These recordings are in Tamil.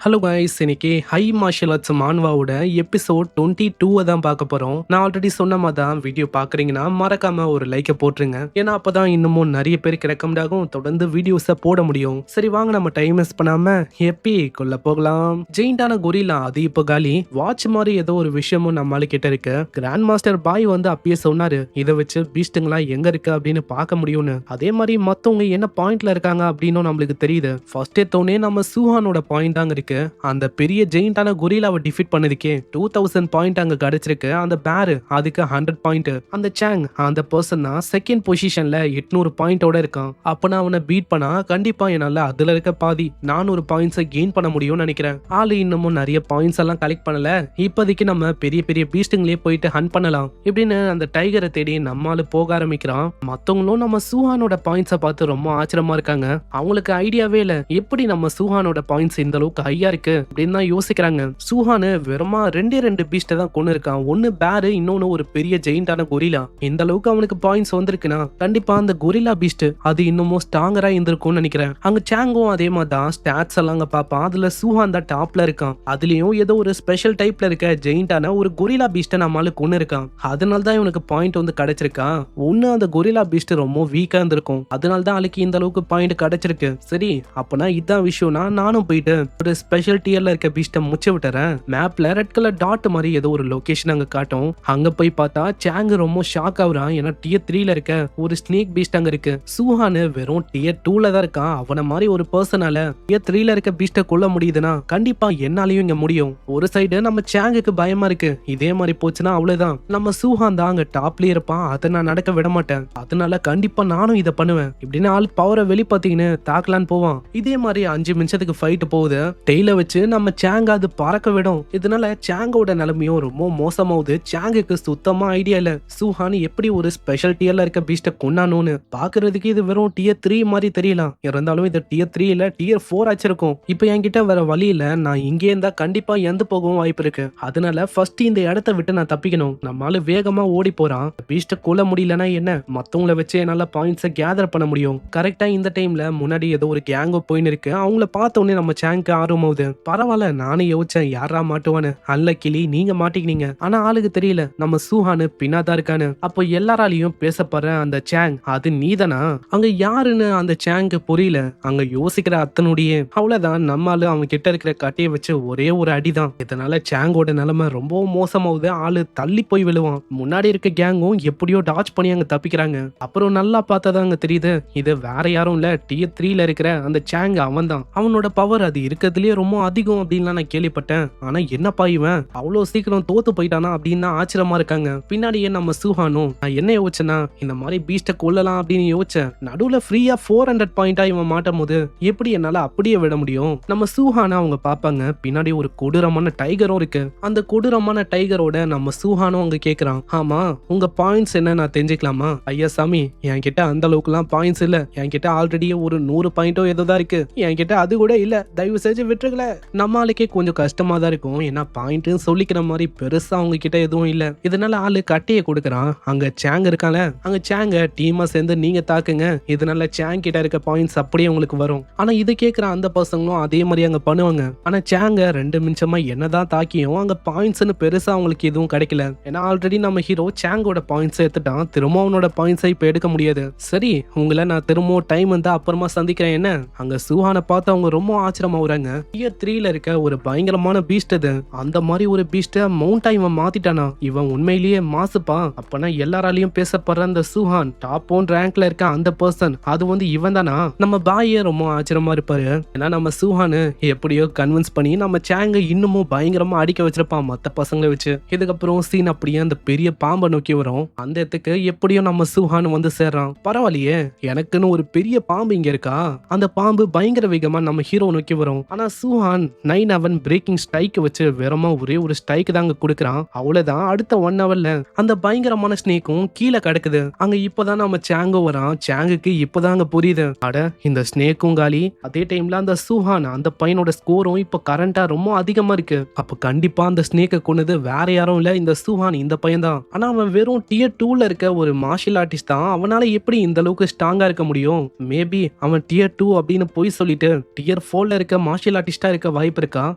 ஹலோ கைஸ், இன்னைக்கு ஹை மார்ஷல் ஆர்ட்ஸ் மான்வாவோட எபிசோட் 22 தான் பார்க்க போறோம். நான் ஆல்ரெடி சொன்ன மாதிரி தான் வீடியோ பாக்குறீங்கன்னா மறக்காம ஒரு லைக்கை போட்டுருங்க. ஏன்னா அப்பதான் இன்னமும் நிறைய பேருக்கு ரெக்கமெண்ட் ஆகும், தொடர்ந்து வீடியோஸை போட முடியும். சரி வாங்க, நம்ம டைம் வேஸ்ட் பண்ணாம எப்பிக்குள்ள போகலாம். ஜெயிண்டான கொரில்லா அது இப்போ காலி. வாட்ச் மாதிரி ஏதோ ஒரு விஷயமும் நம்மளால கிட்ட இருக்கு. கிராண்ட் மாஸ்டர் பாய் வந்து அப்பயே சொன்னாரு, இதை வச்சு பீஸ்டுங்களா எங்க இருக்கு அப்படின்னு பார்க்க முடியும்னு. அதே மாதிரி மத்தவங்க என்ன பாயிண்ட்ல இருக்காங்க அப்படின்னு நம்மளுக்கு தெரியுது. ஃபர்ஸ்ட் எடுத்தோடனே நம்ம சூஹானோட பாயிண்ட் தாங்க இருக்கு. அந்த பெரிய ஜெயிண்டான கொரில்லாவை டிஃபீட் பண்ணதுக்கே 2000 பாயிண்ட் அங்க கிடைச்சிருக்கு. அந்த பேர் அதுக்கு 100 பாயிண்ட். அந்த சாங் அந்த பர்சன் தான் செகண்ட் பொசிஷன்ல 800 பாயிண்டோட இருக்கான். அப்ப நான் அவனை பீட் பண்ணா கண்டிப்பா என்னால அதுல இருக்க பாதி 400 பாயிண்ட்ஸை கெயின் பண்ண முடியும்னு நினைக்கிறேன். ஆளு இன்னமும் நிறைய பாயிண்ட்ஸ் எல்லாம் கலெக்ட் பண்ணல. இப்போதைக்கு நம்ம பெரிய பெரிய பீஸ்டுங்களே போயிட்டு ஹண்ட் பண்ணலாம் இப்படின்னு அந்த டைகரை தேடி நம்மால போக ஆரம்பிக்கிறான். மத்தவங்களும் நம்ம சூஹானோட பாயிண்ட்ஸை பார்த்து ரொம்ப ஆச்சரியமா இருக்காங்க. அவங்களுக்கு ஐடியாவே இல்ல எப்படி நம்ம சூஹானோட பாயிண்ட்ஸ் இந்த அளவுக்கு ஹையா இருக்கு அப்படின்னு தான் யோசிக்கிறாங்க. சூஹானு வெறுமா ரெண்டு பீஸ்ட தான் கொண்டு இருக்கான். ஒன்னு பேரு, இன்னொன்னு ஒரு பெரிய ஜெயிண்டான கொரில்லா. இந்த அளவுக்கு அவனுக்கு பாயிண்ட்ஸ் வந்திருக்குன்னா கண்டிப்பா அந்த கொரில்லா பீஸ்ட் அது இன்னமும் ஸ்ட்ராங்கரா இருந்திருக்கும்னு நினைக்கிறேன். அங்க சாங்கும் அதே மாதிரி தான் ஸ்டாட்ஸ் எல்லாம் பாப்பான். அதுல சூஹான் தான் டாப்ல இருக்கான். அதுலயும் ஏதோ ஒரு ஸ்பெஷல் டைப்ல இருக்க ஜெயிண்டான ஒரு கொரில்லா பீஸ்ட நம்மளால கொண்டு இருக்கான். அதனால தான் இவனுக்கு பாயிண்ட் வந்து கிடைச்சிருக்கா. ஒன்னு அந்த கொரில்லா பீஸ்ட் ரொம்ப வீக்கா இருந்திருக்கும், அதனால தான் அன்னைக்கு இந்த அளவுக்கு பாயிண்ட் கிடைச்சிருக்கு. சரி அப்பனா இதான் விஷயம்னா நானும் போயிட்டு ஒரு ஸ்பெஷல் டியர்ல இருக்க பீஸ்ட முச்சு விட்டுறேன். மேப்ல ரெட் கலர் டாட் மாதிரி ஏதோ ஒரு லொகேஷன் அங்க காட்டும். அங்க போய் பார்த்தா சாங் ரொம்ப ஷாக் ஆகுறான். ஏன்னா டியர் 3ல இருக்க ஒரு ஸ்னேக் பீஸ்ட் அங்க இருக்கு. சூஹானு வெறும் டியர் 2ல தான் இருக்கான். அவன மாதிரி ஒரு பர்சனால டியர் 3ல இருக்க பீஸ்ட கொல்ல முடியுதுன்னா கண்டிப்பா என்னாலையும் இங்க முடியும். ஒரு சைடு நம்ம சாங்குக்கு பயமா இருக்கு, இதே மாதிரி போச்சுன்னா அவ்வளவுதான். நம்ம சூஹான் தான் அங்க டாப்ல இருப்பான், அதை நான் நடக்க விட மாட்டேன். அதனால கண்டிப்பா நானும் இதை பண்ணுவேன் இப்படின்னு ஆள் பவரை வெளிப்பாத்தீங்கன்னு தாக்கலான்னு போவான். இதே மாதிரி 5 நிமிஷத்துக்கு ஃபைட் போகுது. டெய்ல வச்சு நம்ம சாங்க அது பறக்க விடும். இதனால சாங்கோட நிலைமையும் ரொம்ப மோசமாகுது. சாங்குக்கு சுத்தமா ஐடியா இல்ல சூஹான் எப்படி ஒரு ஸ்பெஷல் டியர்ல இருக்க பீஸ்ட கொண்டானோன்னு. பாக்குறதுக்கு இது வெறும் டியர் 3 மாதிரி தெரியலாம், இருந்தாலும் இது டியர் 3 இல்ல டியர் 4 ஆச்சிருக்கும். இப்போ என்கிட்ட வேற வழி இல்ல, நான் இங்கே இருந்தா கண்டிப்பா எந்த போகவும் வாய்ப்பு இருக்கு. அதனால ஃபர்ஸ்ட் இந்த இடத்த விட்டு நான் தப்பிக்கணும். நம்மளால வேகமா ஓடி போறான். பீஸ்ட கொல்ல முடியலன்னா என்ன, மத்தவங்கள வச்சு என்னால பாயிண்ட்ஸை கேதர் பண்ண முடியும். கரெக்டா இந்த டைம்ல முன்னாடி ஏதோ ஒரு கேங்கோ போயின்னு இருக்கு. அவங்கள பார்த்த உடனே நம்ம சாங்க்கு ஆர்வமாகுது. பரவாயில்ல, நானே யோசிச்சேன் யாரா மாட்டுவான்னு. அல்லக்கிளி நீங்க மாட்டிக்கினீங்க. ஆனா ஆளுக்கு தெரியல நம்ம சூஹானு பின்னாதான் இருக்கானு. அப்போ எல்லாராலையும் பேசப்படுற அந்த சாங் அது நீதானா? அங்க யாருன்னு அந்த சாங்க்கு புரியல. அங்க யோசிக்கிற அத்தனுடைய அவ்வளவுதான். நம்மால அவன் கிட்ட இருக்கிற கட்டையை வச்சு ஒரே ஒரு அடிதான். இதனால சாங்கோட நிலைமை ரொம்ப மோசமாகுது. ஆளு தள்ளி போய் விழுவான். முன்னாடி இருக்க கேங்கும் எப்படியோ டாச் பண்ணி அங்க தப்பிக்கிறாங்க. அப்புறம் நல்லா பார்த்தா அங்க தெரியுது இது வேற யாரும் இல்ல, டியர் 3ல இருக்கிற அந்த சாங். அவன் தான். அவனோட பவர் அது இருக்கிறதுலயே ரொம்ப அதிகம் அப்படின்னு நான் கேள்விப்பட்டேன். ஆனா என்னப்பா இவன் அவ்வளவு சீக்கிரம் தோத்து போயிட்டானா அப்படின்னு தான் ஆச்சரியமா இருக்காங்க. பின்னாடியே நம்ம சூஹானும் நான் என்ன யோசிச்சேன்னா இந்த மாதிரி பீஸ்ட கொல்லலாம் அப்படின்னு யோசிச்சேன். நடுவுல ஃப்ரீயா 400 பாயிண்டா இவன் மாட்டும் போது எப்படி என்னால அப்படியே விட முடியும்? நம்ம சூஹான அவங்க பாப்பாங்க. பின்னாடி ஒரு கொடூரமான டைகரும் இருக்கு. அந்த கொடூரமான டைகரோட நம்ம சூஹானும் அங்க கேக்குறான், ஆமா உங்க பாயிண்ட்ஸ் என்ன நான் தெரிஞ்சுக்கலாமா? ஐயா சாமி, என்கிட்ட அந்த அளவுக்கு எல்லாம் பாயிண்ட்ஸ் இல்ல. என்கிட்ட ஆல்ரெடி ஒரு 100 பாயிண்டோ ஏதோதான் இருக்கு. என்கிட்ட அது கூட இல்ல, தயவு செஞ்சு விட்டுருக்கல. நம்மளுக்கே கொஞ்சம் கஷ்டமா தான் இருக்கும். ஏன்னா பாயிண்ட் சொல்லிக்கிற மாதிரி பெருசா அவங்க கிட்ட எதுவும் இல்ல. இதனால ஆளு கட்டையை கொடுக்கறான். அங்க சாங் இருக்கால, அங்க சாங்க டீமா சேர்ந்து நீங்க தாக்குங்க. இதனால சாங் கிட்ட இருக்க பாயிண்ட்ஸ் அப்படியே உங்களுக்கு வரும். ஆனா இது கேட்கிற அந்த பசங்களும் அதே மாதிரி அங்க பண்ணுவாங்க. ஆனா சாங்க 2 நிமிஷமா என்னதான் தாக்கியும் அங்க பாயிண்ட்ஸ்னு பெருசா அவங்களுக்கு எதுவும் கிடைக்கல. ஏன்னா ஆல்ரெடி நம்ம ஹீரோ சாங்கோட பாயிண்ட்ஸ் எடுத்துட்டான். திரும்ப அவனோட பாயிண்ட்ஸை இப்ப எடுக்க முடியாது. சரி உங்களை நான் திரும்ப டைம் வந்தா அப்புறமா சந்திக்கிறேன். என்ன அங்க சூஹானை பார்த்து அவங்க ரொம்ப ஆச்சரியமாவுறாங்க. டியர் 3ல இருக்க ஒரு பயங்கரமான பீஸ்ட் அது. அந்த மாதிரி ஒரு பீஸ்ட மவுண்டா இவன் மாத்திட்டானா? இவன் உண்மையிலேயே மாசுப்பா. அப்பனா எல்லாராலையும் பேசப்படுற அந்த சூஹான் டாப் 1 ரேங்க்ல இருக்க அந்த பர்சன் அது வந்து இவன் தானா? நம்ம பாயே ரொம்ப ஆச்சரியமா இருப்பாரு. ஏன்னா நம்ம சூஹானு எப்படியோ கன்வின்ஸ் பண்ணி நம்ம சாங்க இன்னமும் பயங்கரமா அடிக்க வச்சிருப்பான் மத்த பசங்களை வச்சு. இதுக்கப்புறம் சீன் அப்படியே அந்த பெரிய பாம்பை நோக்கி வரும். அந்த இடத்துக்கு எப்படியோ நம்ம சூஹான் வந்து சேர்றான். பரவாயில்லையே, எனக்குன்னு ஒரு பெரிய பாம்பு இங்க இருக்கா? அந்த பாம்பு பயங்கர வேகமா நம்ம ஹீரோ நோக்கி வரும். ஆனா சூஹான் 9/11 பிரேக்கிங் ஸ்ட்ரைக் வச்சு வெறுமா ஒரே ஒரு ஸ்ட்ரைக் தாங்க கொடுக்கறான். அவ்வளவுதான். அடுத்த 1 ஹவர்ல அந்த பயங்கரமான ஸ்னேக்கும் கீழே கிடக்குது. அங்க இப்பதான் நம்ம சாங்கோ வரான். சாங்குக்கு இப்பதான் அங்க புரியுது, அட இந்த ஸ்னேக்கும் காலி. அதே டைம்ல அந்த சூஹான் அந்த பையனோட ஸ்கோரும் இப்ப கரண்டா ரொம்ப அதிகமா இருக்கு. அப்ப கண்டிப்பா அந்த ஸ்னேக்கை கொண்டது வேற யாரும் இல்ல, இந்த சூஹான் இந்த பையன் தான். ஆனா அவன் வெறும் டியர் 2ல இருக்க ஒரு மார்ஷியல் ஆர்டிஸ்ட் தான். அவனால எப்படி இந்த அளவுக்கு ஸ்ட்ராங்கா இருக்க முடியும்? மேபி அவன் டியர் 2 அப்படின்னு போய் சொல்லிட்டு டியர் 4ல இருக்க மார்ஷியல் ஆர்டிஸ்டா இருக்க வாய்ப்பு இருக்கா?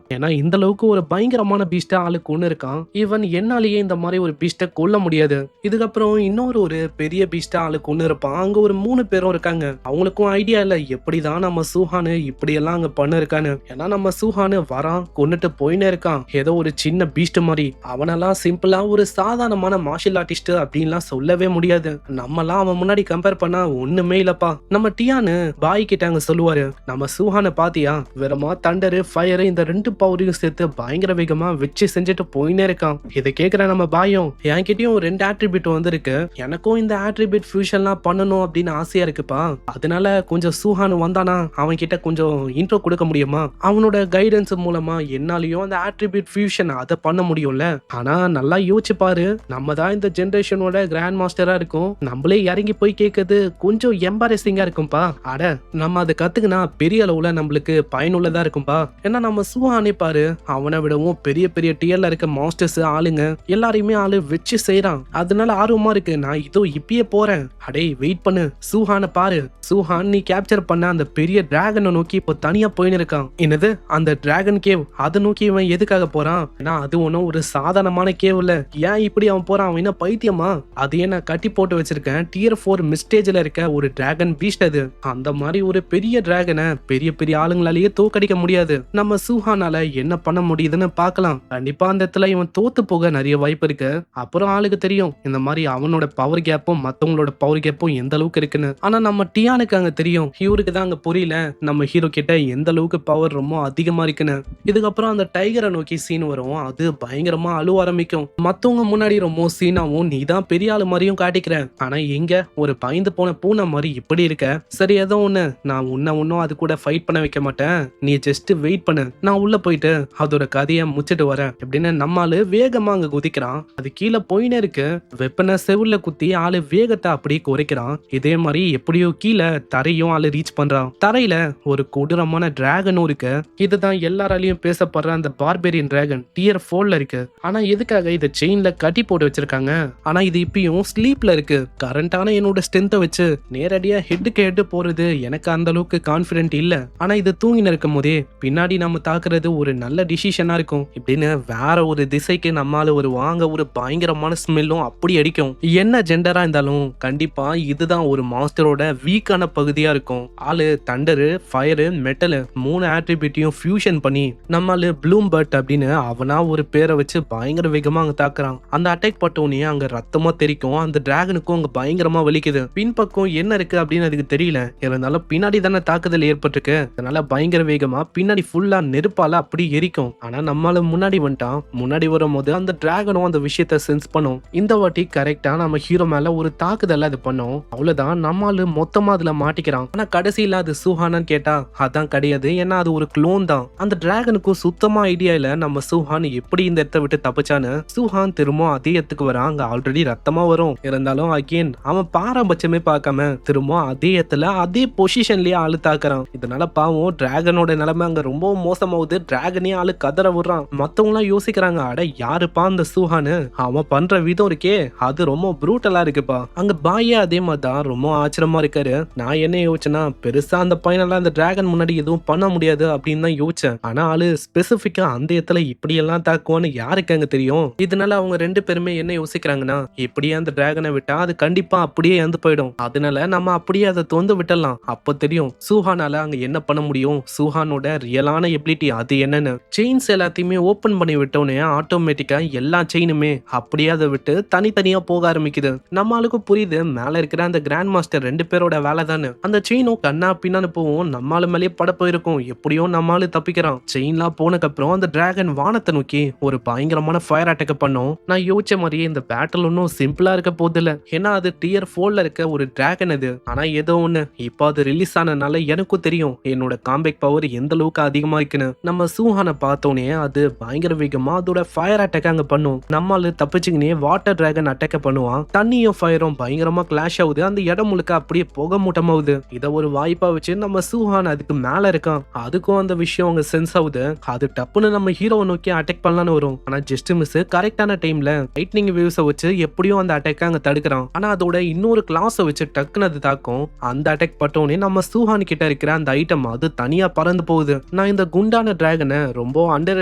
ஏன்னா இந்த அளவுக்கு ஒரு பயங்கரமான பீஸ்டா ஆளு கொன்னு இருக்கான். ஈவன் என்னாலேயே இந்த மாதிரி ஒரு பீஸ்ட கொல்ல முடியாது. இதுக்கப்புறம் இன்னொரு ஒரு பெரிய பீஸ்டா ஆளு கொன்னு இருப்பான். அங்க ஒரு 3 பேரும் இருக்காங்க. அவங்களுக்கும் ஐடியா இல்ல எப்படிதான் நம்ம சூஹானு இப்படி எல்லாம் அங்க பண்ண இருக்கான்னு. ஏன்னா நம்ம சூஹானு வரான் கொன்னுட்டு போயினே இருக்கான். ஏதோ ஒரு சின்ன பீஸ்ட் மாதிரி. அவனெல்லாம் சிம்பிளா ஒரு சாதாரணமான மார்ஷல் ஆர்டிஸ்ட் அப்படின்லாம் சொல்லவே முடியாது. நம்மலாம் அவன் முன்னாடி கம்பேர் பண்ணா ஒண்ணுமே இல்லப்பா. நம்ம டியானு பாய் கிட்ட அங்க சொல்லுவாரு, நம்ம சூஹான பாத்தியா வெறுமா தண்டரு ஃபயர் இந்த 2 பவரையும் சேர்த்து பயங்கர வேகமா வச்சு செஞ்சுட்டு போயினே இருக்கான். இதை கேக்குற நம்ம பாயும், என்கிட்டயும் 2 ஆட்ரிபியூட் வந்திருக்கு, எனக்கும் இந்த ஆட்ரிபியூட் ஃபியூஷன்லாம் பண்ணணும் அப்படின்னு ஆசையா இருக்குப்பா. அதனால கொஞ்சம் சூஹானு வந்தானா அவன் கிட்ட கொஞ்சம் இன்ட்ரோ கொடுக்க முடியுமா? அவனோட கைடன்ஸ் மூலமா என்னாலையும் அந்த ஆட்ரிபியூட் ஃபியூஷன் அதை பண்ண முடியும்ல. ஆனா நல்லா யோசிச்சு பாரு, நம்ம தான் இந்த ஜெனரேஷனோட கிராண்ட் மாஸ்டரா இருக்கும். நம்மளே இறங்கி போய் கேட்கறது கொஞ்சம் எம்பாரசிங்கா இருக்கும்பா. அட நம்ம அதை கத்துக்கினா பெரிய அளவுல நம்மளுக்கு பயனுள்ளதா இருக்கும்பா. ஏன்னா நம்ம சூஹானே பாரு, அவனை விடவும் பெரிய பெரிய டியர்ல இருக்க மாஸ்டர்ஸ் ஆளுங்க எல்லாரையுமே ஆளு வச்சு செய்யறான். அதனால ஆர்வமா இருக்கு, நான் இதோ இப்பயே போறேன். அடே வெயிட் பண்ணு, சூஹான பாரு, சூஹான் நீ கேப்சர் பண்ண அந்த பெரிய டிராகனை நோக்கி இப்போ தனியா போயின்னு இருக்கான். என்னது அந்த டிராகன் கேவ், அதை நோக்கி இவன் எதுக்காக போறான்? ஏன்னா அது ஒன்னும் ஒரு சாதாரணமான கேவ் இல்ல. ஏன் இப்படி அவன் போறான்? அவன் என்ன பைத்தியமா? அதையே நான் கட்டி போட்டு வச்சிருக்கேன். டியர் 4 மிஸ்டேஜ்ல இருக்க ஒரு டிராகன் பீஸ்ட் அது. அந்த மாதிரி ஒரு பெரிய டிராகனை பெரிய பெரிய ஆளுங்களாலேயே தோக்கடிக்க முடியாது. நம்ம சூஹானால என்ன பண்ண முடியுதுன்னு பார்க்கலாம். கண்டிப்பா அந்த இடத்துல இவன் தோத்து போக நிறைய வாய்ப்பு இருக்கு. அப்புறம் ஆளுக்கு தெரியும் இந்த மாதிரி அவனோட பவர் கேப்பும் மத்தவங்களோட பவர் கேப்பும் எந்த அளவுக்கு இருக்குன்னு. ஆனா நம்ம டியானுக்கு அங்க தெரியும், இவருக்கு தான் அங்க புரியல நம்ம ஹீரோ கிட்ட எந்த அளவுக்கு பவர் ரொம்ப அதிகமா இருக்குன்னு. இதுக்கப்புறம் அந்த டைகரை நோக்கி சீன் வரும். அது பயங்கரமா அழுவ ஆரம்பிக்கும். மத்தவங்க முன்னாடி ரொம்ப சீனாவும் நீ தான் பெரிய ஆளு மாதிரியும் காட்டிக்கிற, ஆனா எங்க ஒரு பயந்து போன பூனை மாதிரி இப்படி இருக்க. சரி ஏதோ ஒண்ணு, நான் உன்ன ஒன்னும் அது கூட ஃபைட் பண்ண வைக்க மாட்டேன், நீ ஜஸ்ட் வெயிட் பண்ணு, நான் உள்ள போயிட்டு அதோட கதையை முச்சிட்டு வரேன் அப்படின்னு நம்மால வேகமா அங்க குதிக்கிறான். அது கீழே போயினே இருக்கு. வெப்பனை செவுல குத்தி ஆளு வேகத்தை அப்படியே குறைக்கிறான். இதே மாதிரி எப்படியோ கீழே தரையும் ஆளு ரீச் பண்றான். தரையில ஒரு கொடூரமான டிராகனும் இருக்கு. இதுதான் எல்லாராலையும் பேசப்படுற அந்த பார்பேரியன் டிராகன் டியர் 4ல இருக்கு. ஆனா எதுக்காக இதை செயின்ல கட்டி போட்டு வச்சிருக்காங்க? ஆனா இது இப்பயும் ஸ்லீப்ல இருக்கு. கரண்டான என்னோட ஸ்ட்ரென்த்தை வச்சு நேரடியா ஹெட்டுக்கு ஹெட் போறது எனக்கு அந்த அளவுக்கு கான்பிடென்ட் இல்ல. ஆனா இது தூங்கின இருக்கும் போதே பின்னாடி நம்ம தாக்குறது ஒரு நல்ல டிசிஷனா இருக்கும் இப்படின்னு வேற ஒரு திசைக்கு நம்மால ஒரு வாங்க ஒரு பயங்கரமான ஸ்மெல்லும் அப்படி அடிக்கும். என்ன ஜெண்டரா இருந்தாலும் கண்டிப்பா இதுதான் ஒரு மாஸ்டரோட வீக்கான பகுதியா இருக்கும். ஆளு தண்டரு ஃபயரு மெட்டல் 3 ஆட்ரிபியூட்டையும் ஃபியூஷன் பண்ணி நம்மால ப்ளூம் பர்ட் அப்படின்னு அவனா ஒரு பேரை வச்சு பயங்கர வேகமா அங்க தாக்குறான். அந்த அட்டாக் பட்டோனே அங்க ரத்தமா தெரிக்கும். அந்த டிராகனுக்கும் அங்க பயங்கரமா வலிக்குது. பின்பக்கம் என்ன இருக்கு அப்படின்னு அதுக்கு தெரியல. இருந்தாலும் பின்னாடி தானே தாக்குதல் ஏற்பட்டிருக்கு. அதனால பயங்கர வேகமா பின்னாடி ஃபுல்லா நெருப்பால அப்படி எரிக்கும். ஆனா நம்மால முன்னாடி வந்துட்டான். முன்னாடி வரும்போது அந்த டிராகனும் அந்த விஷயத்த சென்ஸ் பண்ணும். இந்த வாட்டி கரெக்டா நம்ம ஹீரோ மேல ஒரு தாக்குதல் அது பண்ணும். அவ்வளவுதான், நம்மால மொத்தமா அதுல மாட்டிக்கிறான். ஆனா கடைசியில அது சூஹானான்னு கேட்டா அதான் கிடையாது. ஏன்னா அது ஒரு க்ளோன் தான். அந்த டிராகனுக்கும் சுத்தமா ஐடியா இல்ல நம்ம சூஹான் எப்படி இந்த இடத்த விட்டு தப்பிச்சான்னு. சூஹான் திரும்ப அதே இடத்துக்கு வரான். அங்க ஆல்ரெடி ரத்தமா வரும். இருந்தாலும் அகேன் அவன் பாரபட்சமே பார்க்காம திரும்ப அதே இடத்துல அதே பொசிஷன்லயே ஆளு தாக்குறான். இதனால பாவம் டிராகனோட நிலைமை அங்க ரொம்ப மோசமாவுது. டிராகனே ஆளு கதற விடுறான். மத்தவங்க எல்லாம் யோசிக்கிறாங்க, அட யாருப்பா அந்த சூஹானு, அவன் பண்ற விதம் இருக்கே அது ரொம்ப ப்ரூட்டலா இருக்குப்பா. அங்க பாயே அதே மாதிரிதான் ரொம்ப ஆச்சரியமா இருக்காரு. நான் என்ன யோசிச்சேன்னா பெருசா அந்த பையனெல்லாம் அந்த டிராகன் முன்னாடி எதுவும் பண்ண முடியாது அப்படின்னு தான் யோசிச்சேன். ஆனா ஆளு ஸ்பெசிபிக்கா அந்த இடத்துல இப்படி எல்லாம் தாக்குவான்னு யாருக்கு அங்க தெரியும். இதனால அவங்க 2 பேருமே என்ன யோசிக்கிறாங்கன்னா, இப்படியே அந்த டிராகனை விட்டா அது கண்டிப்பா அப்படியே இறந்து போயிடும். அதனால நம்ம அப்படியே அதை தொந்து விட்டலாம். அப்ப தெரியும் சூஹானால அங்க என்ன பண்ண முடியும், சூஹானோட ரியலான எபிலிட்டி அது என்னன்னு. செயின்ஸ் எல்லாத்தையுமே ஓபன் பண்ணி விட்டோன்னே ஆட்டோமேட்டிக்கா எல்லா செயினுமே அப்படியே அதை விட்டு தனித்தனியா போக ஆரம்பிக்குது. நம்மளுக்கு புரியுது மேல இருக்கிற அந்த கிராண்ட் மாஸ்டர் 2 பேரோட வேலை தானே. அந்த செயினும் கண்ணா பின்னான்னு போவோம், நம்மால மேலேயே பட போயிருக்கும். எப்படியோ நம்மால தப்பிக்கிறான். செயின்லாம் போனக்கு அப்புறம் அந்த டிராகன் வானத்தை நோக்கி ஒரு பயங்கரமான ஃபயர் அட்டாக் பண்ணும். நான் யோசிச்ச மாதிரியே இந்த பேட்டில் ஒன்னும் சிம்பிளா இருக்க போது இல்ல. ஏன்னா அது டியர் 4ல இருக்க ஒரு டிராகன் அது. ஆனா ஏதோ ஒண்ணு இப்போ அது ரிலீஸ் ஆனனால எனக்கும் தெரியும் என்னோட காம்பேக் பவர் எந்த அளவுக்கு அதிகமா இருக்குன்னு. நம்ம சூஹானை பார்த்தோன்னே அது பயங்கர வேகமா அதோட ஃபயர் அட்டாக் அங்க பண்ணும். நம்மால தப்பிச்சுக்கினே வாட்டர் டிராகன் அட்டாக் பண்ணுவான். தண்ணியும் ஃபயரும் பயங்கரமா கிளாஷ் ஆகுது. அந்த இடம் முழுக்க அப்படியே புகை மூட்டமாகுது. இத ஒரு வாய்ப்பா வச்சு நம்ம சூஹான் அதுக்கு மேல இருக்கான். அதுக்கும் அந்த விஷயம் அங்க சென்ஸ் ஆகுது. அது டப்புன்னு நம்ம ஹீரோவை நோக்கி அட்டாக் பண்ணலான்னு வரும். ஆனா ஜஸ்ட் மிஸ் கரெக்டான டைம்ல லைட்னிங் வேவ்ஸை வச்சு எப்படியும் அந்த அட்டாக் அங்க தடுக்கிறான். ஆனா அதோட இன்னொரு கிளாஸை வச்சு டக்குன்னு அது தாக்கும். அந்த அட்டாக் பட்டோனே நம்ம சூஹான் கிட்ட இருக்கிற அந்த ஐட்டம் அது தனியா பறந்து போகுது. நான் இந்த குண்டான டிராகனை ரொம்ப அண்டர்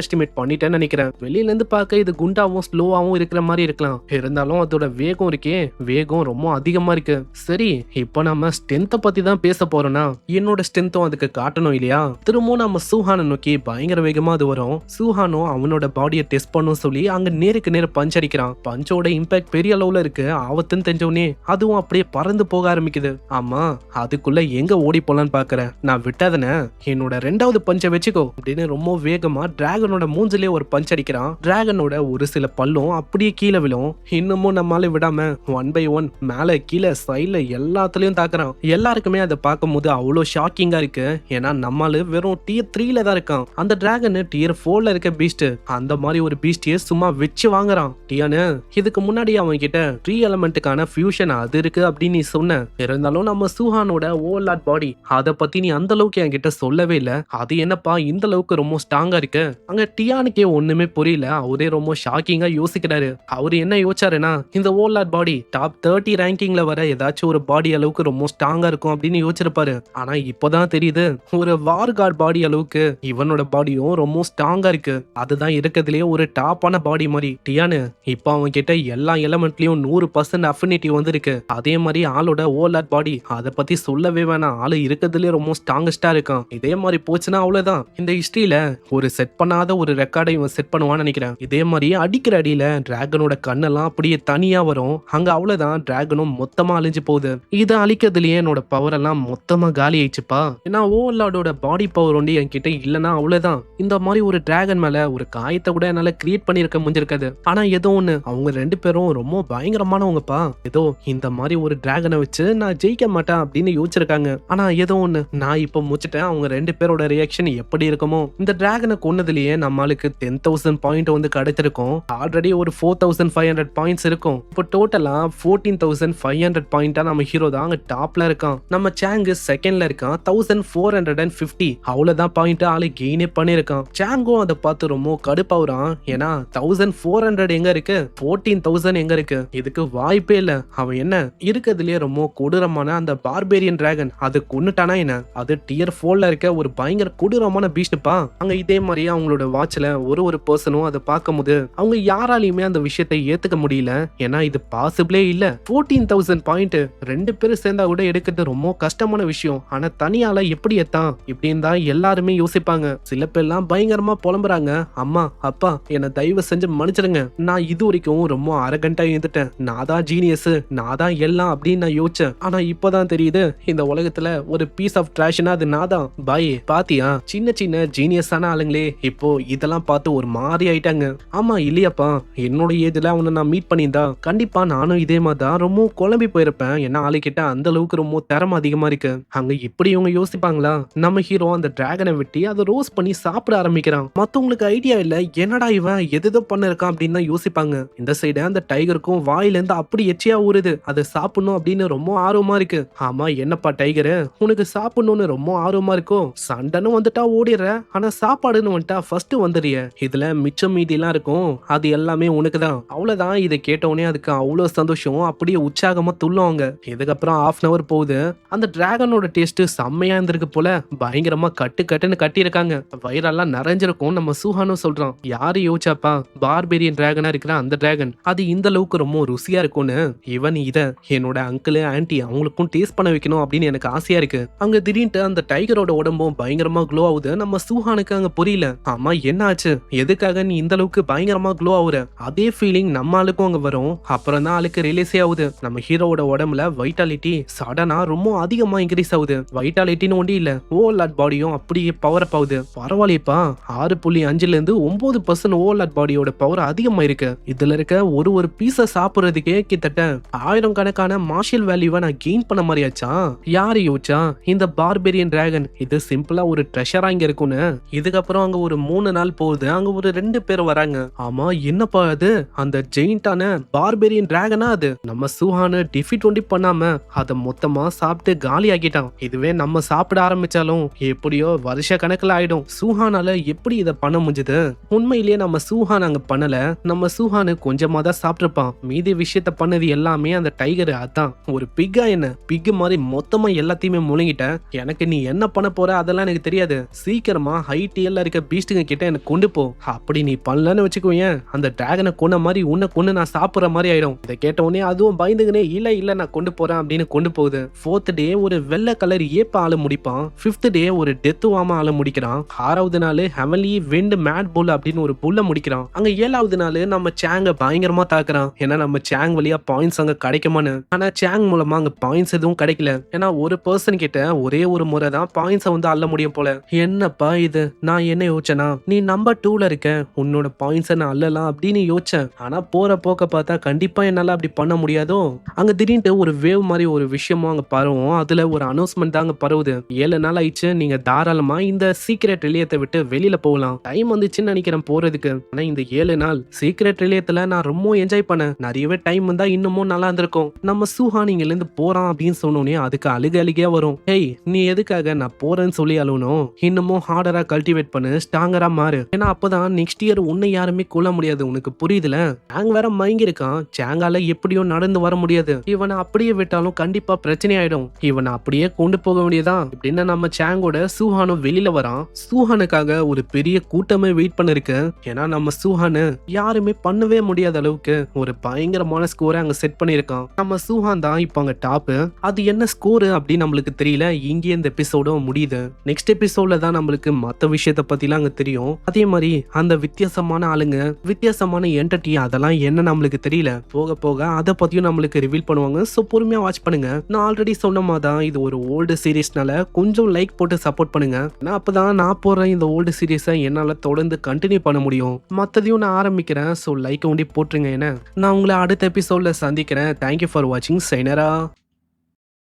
எஸ்டிமேட் பண்ணிட்டேன்னு நினைக்கிறேன். வெளியில இருந்து பார்க்க இது குண்டாவும் ஸ்லோவாவும் இருக்கிற மாதிரி இருக்கலாம், இருந்தாலும் அதோட வேகம் இருக்கே, வேகம் ரொம்ப அதிகமா இருக்கு. சரி, இப்போ நம்ம ஸ்ட்ரென்த்தை பத்தி தான் பேச போறோம்னா என்னோட ஸ்ட்ரென்த்தும் அதுக்கு காட்டணும் இல்லையா? திரும்பவும் நம்ம சூஹானை நோக்கி பயங்கர வேகமா அது வரும். சூஹானும் அவனோட பாடியை டெஸ்ட் பண்ணும் சொல்லி அங்க நேருக்கு நேர பஞ்ச் அடிக்கிறான். பஞ்சோட இம்பாக்ட் பெரிய அளவுல இருக்கு. ஆபத்துன்னு தெரிஞ்சவனே அதுவும் அப்படியே பறந்து போக ஆரம்பிக்குது. ஆமா, அதுக்குள்ள எங்க ஓடி போலான்னு பாக்குறேன், நான் விட்டாதனே, என்னோட ரெண்டாவது பஞ்சை வச்சுக்கோ அப்படின்னு ரொம்ப வேகமா டிராகனோட மூஞ்சிலே ஒரு பஞ்ச் அடிக்கிறான். டிராகனோட ஒரு சில பல்லும் அப்படியே கீழே விழும். இன்னமும் நம்மால விடாம 1 by 1 மேல கீழே சைட்ல எல்லாத்துலயும் தாக்குறான். எல்லாருக்குமே அதை பார்க்கும் போது அவ்வளவு ஷாக்கிங்கா இருக்கு. ஏன்னா நம்மால வெறும் tier 3ல தான் இருக்கான். அந்த டிராகன் tier 4ல இருக்க பீஸ்ட். அந்த மாதிரி ஒரு பீஸ்டியே சும்மா வச்சு வாங்குறான். டியானு, இதுக்கு முன்னாடி அவன் கிட்ட 3 எலமெண்ட்டுக்கான ஃபியூஷன் அது இருக்கு அப்படின்னு நீ சொன்ன. இருந்தாலும் நம்ம சூஹானோட ஓவர்லாட் பாடி அதை பத்தி நீ அந்த அளவுக்கு என்கிட்ட சொல்லவே இல்ல. அது என்னப்பா இந்த அளவுக்கு ரொம்ப ஸ்ட்ராங்கா இருக்கு? அங்க டியானுக்கே ஒண்ணுமே புரியல. அவரே ரொம்ப ஷாக்கிங்கா யோசிக்கிறாரு. அவரு என்ன யோசிச்சாருன்னா, இந்த ஓவர்லாட் பாடி டாப் 30 ரேங்கிங்ல வர ஏதாச்சும் ஒரு பாடி அளவுக்கு ரொம்ப ஸ்ட்ராங்கா இருக்கும் அப்படின்னு யோசிச்சிருப்பாரு. ஆனா இப்பதான் தெரியுது, ஒரு வார்கார்ட் பாடி அளவுக்கு இவனோட பாடியும் ரொம்ப ஸ்ட்ராங்கா இருக்கு. அதுதான் இருக்கிறதுலயே ஒரு டாப்பான பாடி மாதிரி. டியானு, இப்ப அவன் கிட்ட எல்லா எலமெண்ட்லயும் 100% அஃபினிட்டி வந்திருக்கு. அதே மாதிரி ஆளோட ஓவர்லாட் பாடி அதை பத்தி சொல்லவே வேணாம். ஆளு இருக்கிறதுலயே ரொம்ப ஸ்ட்ராங்கஸ்டா இருக்கான். இதே மாதிரி போச்சுன்னா அவ்வளவுதான், இந்த ஹிஸ்டரியில ஒரு செட் பண்ணாத ஒரு ரெக்கார்டை இவன் செட் பண்ணுவான்னு நினைக்கிறேன். இதே மாதிரி அடிக்கிற அடியில டிராகனோட கண்ணெல்லாம் அப்படியே தனியா வரும். அங்க அவ்வளவுதான், டிராகனும் மொத்தமா அழிஞ்சு போகுது. இதை அழிக்கிறதுலயே என்னோட பவர் எல்லாம் மொத்தமா காலி ஆயிடுச்சுப்பா. ஏன்னா ஓவர்லாடோட பாடி பவர் ஒண்டி என்கிட்ட இல்லைன்னா அவ்வளவுதான். இந்த மாதிரி ஒரு டிராகன் மேல ஒரு காயத்தை கூட என்னால கிரியேட் பண்ணிருக்க முடிஞ்சிருக்காது. ஆனா ஏதோ ஒண்ணு, அவங்க 2 பேரும் ரொம்ப பயங்கரமானவங்கப்பா. ஏதோ இந்த மாதிரி ஒரு டிராகனை வச்சு நான் ஜெயிக்க மாட்டேன் அப்படின்னு யோசிச்சிருக்காங்க. ஆனா ஏதோ ஒண்ணு, நான் இப்ப முடிச்சிட்டேன். அவங்க 2 பேரோட ரியாக்ஷன் எப்படி இருக்குமோ. இந்த டிராகனை கொன்னதுலயே நம்மளுக்கு 10,000 பாயிண்ட் வந்து கிடைச்சிருக்கும். ஆல்ரெடி ஒரு 4,500 பாயிண்ட்ஸ் இருக்கும். இப்போ டோட்டலா 14,500 பாயிண்டா நம்ம ஹீரோ தான் அங்க டாப்ல இருக்கான். நம்ம சாங்கு செகண்ட்ல இருக்கான், 1,450. அவ்வளவுதான் பாயிண்ட் ஆளு கெயினே பண்ணிருக்கான். சாங்கும் அதை பார்த்து ரொம்ப கடுப்பாவுறான். ஏன்னா 1,400 எங்க இருக்கு, 14,000 எங்க இருக்கு? இதுக்கு வாய்ப்பே இல்ல. அவன் என்ன இருக்கிறதுலயே ரொம்ப கொடூரமான அந்த பார்பேரியன் டிராகன் அது கொன்னுட்டானா என்ன? அது டியர் 4ல இருக்க ஒரு பயங்கர கொடூரமான பீஸ்ட்பா. அங்க இதே மாதிரி அவங்களோட வாட்ச்ல ஒரு பர்சனும் அதை பார்க்கும்போது அவங்க யாராலையுமே அந்த விஷயத்தை ஏத்துக்க முடியல. ஏன்னா இது பாசிபிளே இல்ல. 14,000 பாயிண்ட் 2 பேரும் சேர்ந்தா கூட எடுக்கிறது ரொம்ப கஷ்டமான விஷயம். ஆனா தனியால எப்படி எத்தான் இப்படின்னு தான் எல்லாருமே யோசிப்பாங்க. சில பேர்லாம் பயங்கரமா புலம்புறாங்க, அம்மா அப்பா என்ன தயவு செஞ்சு மன்னிச்சிடுங்க, நான் இது வரைக்கும் ரொம்ப அரகண்டா இருந்துட்டேன், நான் தான் ஜீனியஸ், நான் தான் எல்லாம் அப்படின்னு நான் யோசிச்சேன். ஆனா இப்பதான் தெரியுது, இந்த உலகத்துல ஒரு பீஸ் ஆஃப் ட்ராஷ்னா அது நான் தான். பாய் பாத்தியா, சின்ன சின்ன ஜீனியஸான ஆளுங்களே இப்போ இதெல்லாம் பார்த்து ஒரு மாதிரி ஆயிட்டாங்க. ஆமா இல்லையாப்பா, என்னோட ஏஜ்ல அவனை நான் மீட் பண்ணியிருந்தா கண்டிப்பா நானும் இதே மாதிரி தான் ரொம்ப குழம்பி போயிருப்பேன். ஏன்னா ஆளுக்கிட்ட அந்த அளவுக்கு ரொம்ப திறமை அதிகமா இருக்கு. அங்க இப்படி இவங்க யோசிப்பாங்களா? நம்ம ஹீரோ அந்த டிராகனை வெட்டி அதை ரோஸ் பண்ணி சாப்பிட ஆரம்பிக்கிறான். மத்தவங்களுக்கு ஐடியா இல்ல, என்னடா இவன் எதோ பண்ண இருக்கான் அப்படின்னு தான் யோசிப்பாங்க. இந்த சைடு அந்த டைகருக்கும் வாயில இருந்து அப்படி எச்சியா ஊறுது. அதை சாப்பிடணும் அப்படின்னு ரொம்ப ஆர்வமா இருக்கு. ஆமா என்னப்பா டைகரு, உனக்கு சாப்பிடணும்னு ரொம்ப ஆர்வமா இருக்கும். சண்டைன்னு வந்துட்டா ஓடிடுற, ஆனா சாப்பாடுன்னு வந்துட்டா ஃபர்ஸ்ட் வந்துடுறிய. இதுல மிச்சம் மீதி எல்லாம் இருக்கும், அது எல்லாமே உனக்கு தான். அவ்வளவுதான். இதை கேட்டவுடனே அதுக்கு அவ்வளவு சந்தோஷம், அப்படியே உற்சாகமா துள்ளுவாங்க. இதுக்கப்புறம் 1/2 hour போகுது. அந்த டிராகனோட டேஸ்ட் செம்மையா இருந்திருக்கு போல. பயங்கரமா கட்டுன்னு கட்டி இருக்காங்க. வயிறெல்லாம் நிறைஞ்சிருக்கும். நம்ம சூஹானும் சொல்றான், யாரு யோசிச்சாப்பா பார்பேரியன் டிராகனா இருக்கிற அந்த டிராகன் அது இந்த அளவுக்கு ரொம்ப ருசியா இருக்கும்னு. இவன் இத என்னோட அங்கிள் ஆன்டி அவங்களுக்கும் டேஸ்ட் பண்ண வைக்கணும் அப்படின்னு எனக்கு ஆசையா இருக்கு. அங்க திடீர்னு அந்த டைகரோட உடம்பும் பயங்கரமா க்ளோ ஆகுது. நம்ம சூஹானுக்கு அங்க புரியல, ஆமா என்ன ஆச்சு, எதுக்காக நீ இந்த அளவுக்கு பயங்கரமா க்ளோ ஆகுற? அதே ஃபீலிங் நம்ம ஆளுக்கும் அங்க வரும். அப்புறம் தான் ஆளுக்கு ரிலீஸே ஆகுது, நம்ம ஹீரோவோட உடம்புல வைட்டாலிட்டி சடனா ரொம்ப அதிகமா இன்க்ரீஸ் ஆகுது. வைட்டாலிட்டின்னு ஒண்டி இல்ல, ஓவர்லாட் பாடியும் அப்படியே பவர் அப் ஆகுது. பரவாயில்லையப்பா, 6.5ல இருந்து 9% ஓவர்லாட் பாடியோட பவர் அதிகமா இருக்கு. இதுல இருக்க ஒரு பீஸ சாப்பிடுறதுக்கே கிட்டத்தட்ட 1000 கணக்கான மார்ஷியல் வேல்யூவை நான் கெயின் பண்ண மாதிரியாச்சா? யாரு யோசிச்சா இந்த பார்பேரியன் டிராகன் இது சிம்பிளா ஒரு ட்ரெஷரா இங்க இருக்கும்னு. இதுக்கப்புறம் அங்க ஒரு 3 நாள் போகுது. அங்க ஒரு 2 பேர் வராங்க. ஆமா என்னப்பா அது, அந்த ஜெயிண்டான பார்பேரியன் டிராகனா? அது நம்ம சூஹானு டிஃபீட் ஒண்டி பண்ணாம அதை மொத்தமா சாப்பிட்டு காலி ஆக்கிட்டான். இதுவே நம்ம சாப்பிட ஆரம்பிச்சாலும் எப்படியோ வருஷ கணக்குல ஆயிடும். சூஹானால எப்படி இதை பண்ண முடிஞ்சது? உண்மையிலேயே நம்ம சூஹான் அங்க பண்ணல, நம்ம சூஹானு கொஞ்சமா தான் சாப்பிட்டுருப்பான். மீதி விஷயத்த பண்ணது எல்லாமே அந்த டைகர். அதான் ஒரு பிக்கா, என்ன பிக் மாதிரி மொத்தமா எல்லாத்தையுமே முழுங்கிட்ட. எனக்கு நீ என்ன பண்ண போற அதெல்லாம் எனக்கு தெரியாது. முடியாது, சீக்கிரமா ஹை டியர்ல இருக்க பீஸ்டுங்க கிட்ட எனக்கு கொண்டு போ. அப்படி நீ பண்ணலன்னு வச்சுக்கோயேன், அந்த டிராகனை கொன்ன மாதிரி உன்னை கொண்டு நான் சாப்பிடுற மாதிரி ஆயிடும். இதை கேட்ட உடனே அதுவும் பயந்துங்கனே இல்ல நான் கொண்டு போறேன் அப்படின்னு கொண்டு போகுது. 4th டே ஒரு வெள்ளை கலர் ஏப்ப ஆள முடிப்பான். 5th டே ஒரு டெத் வாம ஆள முடிக்கிறான். 6வது நாள் ஹெவன்லி விண்ட் மேட் புல் அப்படின்னு ஒரு புல்ல முடிக்கிறான். அங்க 7வது நாள் நம்ம சேங்க பயங்கரமா தாக்குறான். ஏன்னா நம்ம சேங் வழியா பாயிண்ட்ஸ் அங்க கிடைக்குமான்னு. ஆனா சேங் மூலமா அங்க பாயிண்ட்ஸ் எதுவும் கிடைக்கல. ஏன்னா ஒரு பர்சன் கிட்ட ஒரே ஒரு முறை தான் பாயிண்ட்ஸை அள்ள முடியும் போல. என்னப்பா இது, நான் என்ன யோசிச்சேனா, நீ நம்பர் 2ல இருக்க, உன்னோட பாயிண்ட்ஸை நான் அள்ளலாம் அப்படின்னு யோசிச்சேன். ஆனா போற போக்க பார்த்தா கண்டிப்பா என்னால அப்படி பண்ண முடியாதோ. அங்க திடீர்னு ஒரு வேவ் மாதிரி ஒரு விஷயமும் அங்க பரவும். அதுல ஒரு அனௌன்ஸ்மெண்ட் தான் அங்க பரவுது. 7 நாள் ஆயிடுச்சு, நீங்க தாராளமா இந்த சீக்ரெட் ரிலியத்தை விட்டு வெளியில போகலாம். டைம் வந்துச்சுன்னு நினைக்கிறேன் போறதுக்கு. ஆனா இந்த 7 நாள் சீக்ரெட் ரிலியத்துல நான் ரொம்ப என்ஜாய் பண்ணேன். நிறையவே டைம் வந்தா இன்னமும் நல்லா இருந்திருக்கும். நம்ம சூஹான் இங்க இருந்து போறான் அப்படின்னு சொன்னோனே அதுக்கு அழுகையா வரும். ஹேய், நீ எதுக்காக நான் போறேன்னு சொல்லி அழுவணும்? இன்னமும் ஹார்டரா கல்டிவேட் பண்ணு, ஸ்ட்ராங்கரா மாறு. ஏன்னா அப்பதான் நெக்ஸ்ட் இயர் உன்னை யாருமே கொல்ல முடியாது. உனக்கு புரியுதுல? சேங் வேற மயங்கி இருக்கான். சேங்கால எப்படியோ நடந்து வர முடியாது. இவனை அப்படியே விட்டாலும் கண்டிப்பா பிரச்சனை ஆயிடும். இவனை அப்படியே கொண்டு போக வேண்டியதான் இப்படின்னு நம்ம சேங்கோட சூஹானும் வெளியில வரான். சூஹானுக்காக ஒரு பெரிய கூட்டமே வெயிட் பண்ணிருக்கு. ஏன்னா நம்ம சூஹானு யாருமே பண்ணவே முடியாத அளவுக்கு ஒரு பயங்கரமான ஸ்கோரை அங்க செட் பண்ணிருக்கான். நம்ம சூஹான் தான் இப்ப அங்க டாப். அது என்ன ஸ்கோர் அப்படின்னு நம்மளுக்கு தெரியல. இங்கே இந்த எபிசோடும் முடியுது. நெக்ஸ்ட் எபிசோட்ல தான் நம்மளுக்கு மத்த விஷயத்த பத்திலாம் அங்க தெரியும். அதே மாதிரி அந்த வித்தியாசமான ஆளுங்க, வித்தியாசமான என்டிட்டி, அதெல்லாம் என்ன நம்மளுக்கு தெரியல. போக போக அதை பத்தியும் நம்மளுக்கு ரிவீல் பண்ணுவாங்க. சோ பொறுமையா வாட்ச் பண்ணுங்க. நான் ஆல்ரெடி சொன்ன மாதிரி தான் இது ஒரு ஓல்டு சீரீஸ்னால கொஞ்சம் லைக் போட்டு சப்போர்ட் பண்ணுங்க. நான் அப்பதான் நான் போற இந்த ஓல்டு சீரீஸை என்னால தொடர்ந்து கண்டினியூ பண்ண முடியும். மத்ததையும் நான் ஆரம்பிக்கிறேன். சோ லைக் ஒண்டி போட்டுருங்க. என்ன நான் உங்களை அடுத்த எபிசோட்ல சந்திக்கிறேன். தேங்க்யூ ஃபார் வாட்சிங். சைனரா.